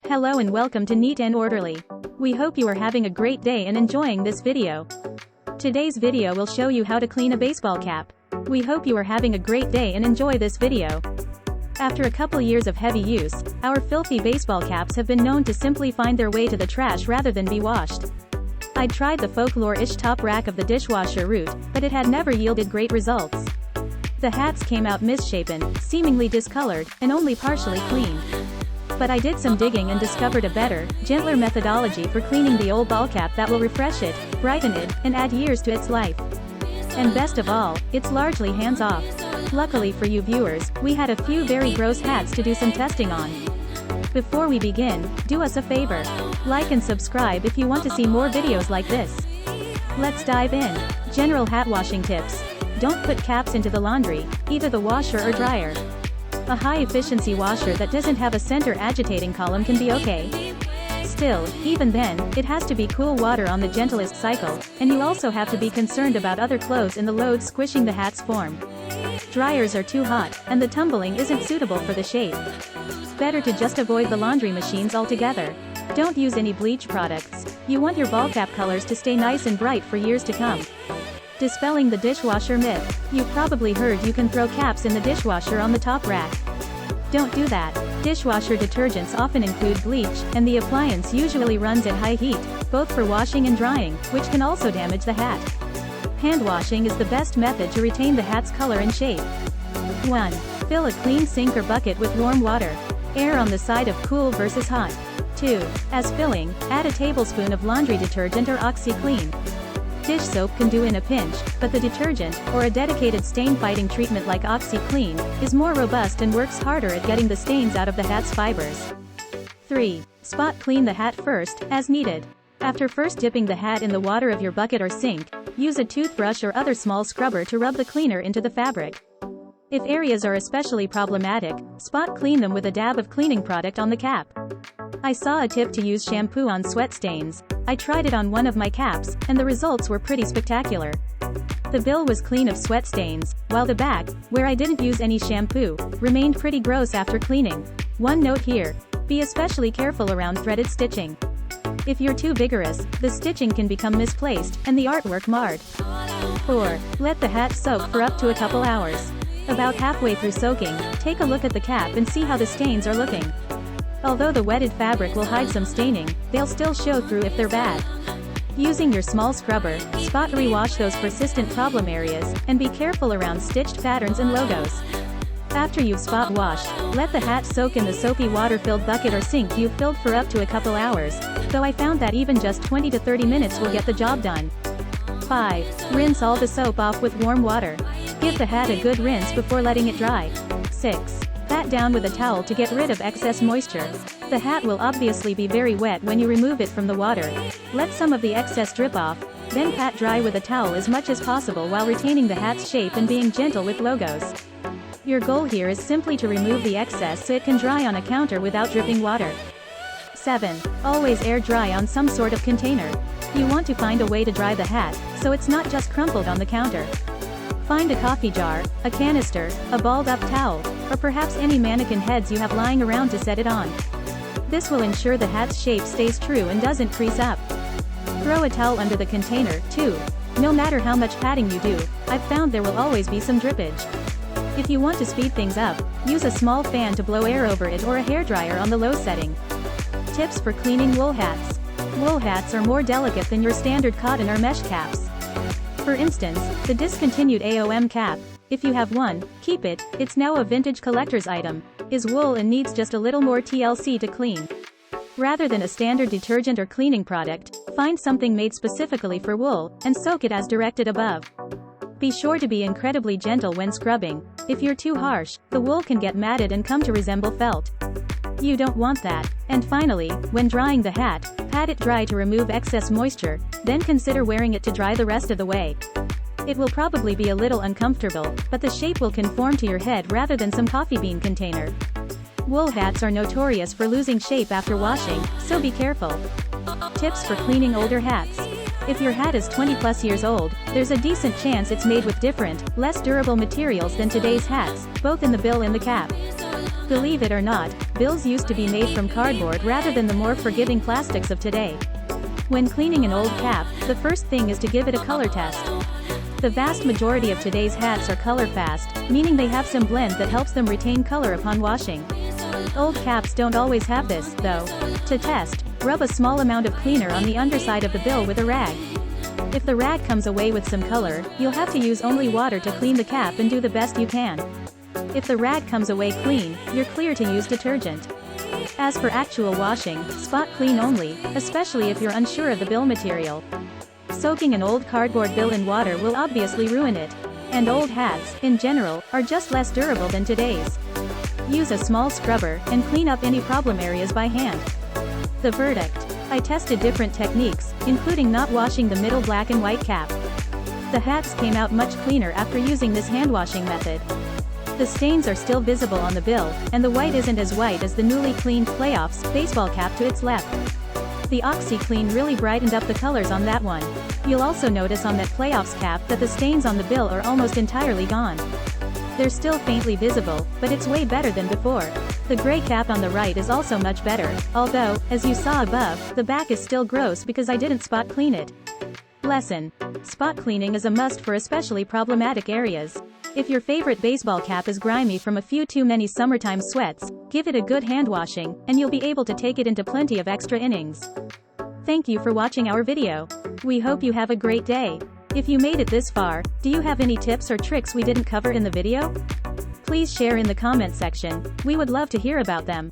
Hello and welcome to Neat and Orderly. We hope you are having a great day and enjoying this video. Today's video will show you how to clean a baseball cap. We hope you are having a great day and enjoy this video. After a couple years of heavy use, our filthy baseball caps have been known to simply find their way to the trash rather than be washed. I'd tried the folklore-ish top rack of the dishwasher route, but it had never yielded great results. The hats came out misshapen, seemingly discolored, and only partially cleaned. But I did some digging and discovered a better, gentler methodology for cleaning the old ball cap that will refresh it, brighten it, and add years to its life. And best of all, it's largely hands-off. Luckily for you viewers, we had a few very gross hats to do some testing on. Before we begin, do us a favor. Like and subscribe if you want to see more videos like this. Let's dive in. General hat washing tips. Don't put caps into the laundry, either the washer or dryer. A high-efficiency washer that doesn't have a center agitating column can be okay. Still, even then, it has to be cool water on the gentlest cycle, and you also have to be concerned about other clothes in the load squishing the hat's form. Dryers are too hot, and the tumbling isn't suitable for the shape. Better to just avoid the laundry machines altogether. Don't use any bleach products. You want your ball cap colors to stay nice and bright for years to come. Dispelling the dishwasher myth. You've probably heard you can throw caps in the dishwasher on the top rack. Don't do that. Dishwasher detergents often include bleach, and the appliance usually runs at high heat, both for washing and drying, which can also damage the hat. Hand washing is the best method to retain the hat's color and shape. 1. Fill a clean sink or bucket with warm water. Err on the side of cool versus hot. 2. As filling, add a tablespoon of laundry detergent or OxiClean. Dish soap can do in a pinch, but the detergent, or a dedicated stain-fighting treatment like OxiClean, is more robust and works harder at getting the stains out of the hat's fibers. 3. Spot clean the hat first, as needed. After first dipping the hat in the water of your bucket or sink, use a toothbrush or other small scrubber to rub the cleaner into the fabric. If areas are especially problematic, spot clean them with a dab of cleaning product on the cap. I saw a tip to use shampoo on sweat stains. I tried it on one of my caps, and the results were pretty spectacular. The bill was clean of sweat stains, while the back, where I didn't use any shampoo, remained pretty gross after cleaning. One note here: be especially careful around threaded stitching. If you're too vigorous, the stitching can become misplaced, and the artwork marred. 4. Let the hat soak for up to a couple hours. About halfway through soaking, take a look at the cap and see how the stains are looking. Although the wetted fabric will hide some staining, they'll still show through if they're bad. Using your small scrubber, spot rewash those persistent problem areas, and be careful around stitched patterns and logos. After you've spot washed, let the hat soak in the soapy water-filled bucket or sink you've filled for up to a couple hours, though I found that even just 20 to 30 minutes will get the job done. 5. Rinse all the soap off with warm water. Give the hat a good rinse before letting it dry. 6. Pat down with a towel to get rid of excess moisture. The hat will obviously be very wet when you remove it from the water. Let some of the excess drip off, then pat dry with a towel as much as possible while retaining the hat's shape and being gentle with logos. Your goal here is simply to remove the excess so it can dry on a counter without dripping water. 7. Always air dry on some sort of container. You want to find a way to dry the hat, so it's not just crumpled on the counter. Find a coffee jar, a canister, a balled-up towel, or perhaps any mannequin heads you have lying around to set it on. This will ensure the hat's shape stays true and doesn't crease up. Throw a towel under the container, too. No matter how much patting you do, I've found there will always be some drippage. If you want to speed things up, use a small fan to blow air over it or a hairdryer on the low setting. Tips for cleaning wool hats. Wool hats are more delicate than your standard cotton or mesh caps. For instance, the discontinued AOM cap, if you have one, keep it, it's now a vintage collector's item, is wool and needs just a little more TLC to clean. Rather than a standard detergent or cleaning product, find something made specifically for wool, and soak it as directed above. Be sure to be incredibly gentle when scrubbing. If you're too harsh, the wool can get matted and come to resemble felt. You don't want that. And finally, when drying the hat, pat it dry to remove excess moisture, then consider wearing it to dry the rest of the way. It will probably be a little uncomfortable, but the shape will conform to your head rather than some coffee bean container. Wool hats are notorious for losing shape after washing, so be careful. Tips for cleaning older hats. If your hat is 20+ years old, there's a decent chance it's made with different, less durable materials than today's hats, both in the bill and the cap. Believe it or not, bills used to be made from cardboard rather than the more forgiving plastics of today. When cleaning an old cap, the first thing is to give it a color test. The vast majority of today's hats are color fast, meaning they have some blend that helps them retain color upon washing. Old caps don't always have this, though. To test, rub a small amount of cleaner on the underside of the bill with a rag. If the rag comes away with some color, you'll have to use only water to clean the cap and do the best you can. If the rag comes away clean, you're clear to use detergent. As for actual washing, spot clean only, especially if you're unsure of the bill material. Soaking an old cardboard bill in water will obviously ruin it. And old hats, in general, are just less durable than today's. Use a small scrubber, and clean up any problem areas by hand. The verdict. I tested different techniques, including not washing the middle black and white cap. The hats came out much cleaner after using this hand washing method. The stains are still visible on the bill, and the white isn't as white as the newly cleaned Playoffs baseball cap to its left. The OxiClean really brightened up the colors on that one. You'll also notice on that Playoffs cap that the stains on the bill are almost entirely gone. They're still faintly visible, but it's way better than before. The gray cap on the right is also much better, although, as you saw above, the back is still gross because I didn't spot clean it. Lesson. Spot cleaning is a must for especially problematic areas. If your favorite baseball cap is grimy from a few too many summertime sweats, give it a good hand washing, and you'll be able to take it into plenty of extra innings. Thank you for watching our video. We hope you have a great day. If you made it this far, do you have any tips or tricks we didn't cover in the video? Please share in the comment section. We would love to hear about them.